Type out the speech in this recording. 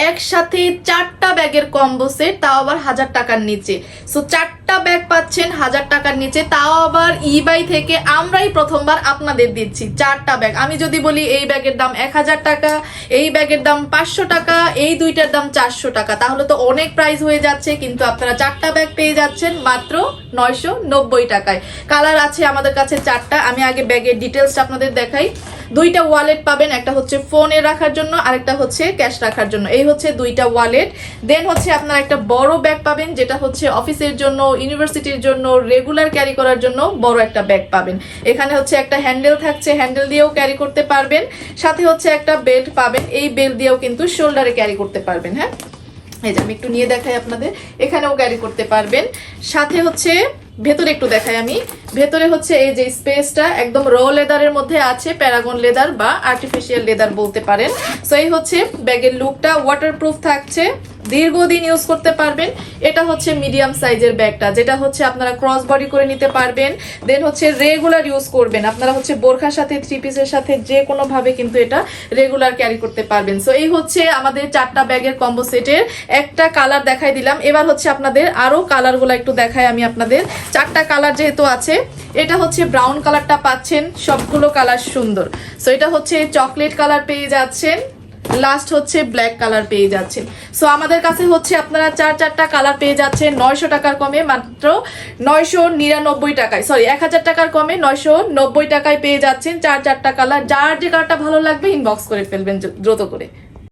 একসাথে 4টা ব্যাগের কম্বো সেট, তাও আবার 1000 টাকার নিচে। সো 4টা ব্যাগ পাচ্ছেন 1000 টাকার নিচে, তাও আবার ইবাই থেকে আমরাই প্রথমবার আপনাদের দিচ্ছি 4টা ব্যাগ। আমি যদি বলি এই ব্যাগের দাম 1000 টাকা, এই ব্যাগের দাম 500 টাকা, এই দুইটার দাম 400 টাকা, তাহলে তো অনেক প্রাইস হয়ে যাচ্ছে। কিন্তু আপনারা 4টা ব্যাগ পেয়ে যাচ্ছেন মাত্র 990 টাকায়। কালার আছে আমাদের কাছে 4টা। আমি আগে ব্যাগের ডিটেলসটা আপনাদের দেখাই। 2টা ওয়ালেট পাবেন, একটা হচ্ছে ফোনে রাখার জন্য, আরেকটা হচ্ছে ক্যাশ রাখার জন্য। এই হচ্ছে 2টা ওয়ালেট। দেন হচ্ছে আপনারা একটা বড় ব্যাগ পাবেন, যেটা হচ্ছে অফিসের জন্য, ইউনিভার্সিটির জন্য, রেগুলার ক্যারি করার জন্য বড় একটা ব্যাগ পাবেন। এখানে হচ্ছে একটা হ্যান্ডেল থাকছে, হ্যান্ডেল দিয়েও ক্যারি করতে পারবেন। সাথে হচ্ছে একটা বেল্ট পাবেন, এই বেল্ট দিয়েও কিন্তু শোল্ডারে ক্যারি করতে পারবেন। হ্যাঁ, এই যে আমি একটু নিয়ে দেখাই আপনাদের, এখানেও ক্যারি করতে পারবেন। সাথে হচ্ছে ভেতরে একটু দেখাই আমি, ভেতরে হচ্ছে এই যে স্পেসটা একদম র লেদারের মধ্যে আছে, প্যারাগন লেদার বা আর্টিফিশিয়াল লেদার বলতে পারেন। সো এই হচ্ছে ব্যাগের লুকটা, ওয়াটারপ্রুফ থাকছে, দীর্ঘদিন ইউজ করতে পারবেন। এটা হচ্ছে মিডিয়াম সাইজের ব্যাগটা, যেটা হচ্ছে আপনারা ক্রস বডি করে নিতে পারবেন। দেন হচ্ছে রেগুলার ইউজ করবেন, আপনারা হচ্ছে বোরখার সাথে, থ্রি পিসের সাথে যে কোনো ভাবে কিন্তু এটা রেগুলার ক্যারি করতে পারবেন। সো এই হচ্ছে আমাদের 4টা ব্যাগের কম্বো সেটের একটা কালার দেখাই দিলাম। এবার হচ্ছে আপনাদের আরো কালারগুলো একটু দেখাই আমি আপনাদের। 4টা কালার যেহেতু আছে, এটা হচ্ছে ব্রাউন কালারটা পাচ্ছেন, সবগুলো কালার সুন্দর। সো এটা হচ্ছে চকলেট কালার পেয়ে যাচ্ছেন, লাস্ট হচ্ছে ব্ল্যাক কালার পেয়ে যাচ্ছেন। সো আমাদের কাছে হচ্ছে আপনারা 4টা কালার পেয়ে যাচ্ছেন 900 টাকার কমে মাত্র 999 টাকায়, সরি 1000 টাকার কমে 990 টাকায় পেয়ে যাচ্ছেন 4টা কালার। যার যে কালারটা ভালো লাগবে ইনবক্স করে ফেলবেন দ্রুত করে।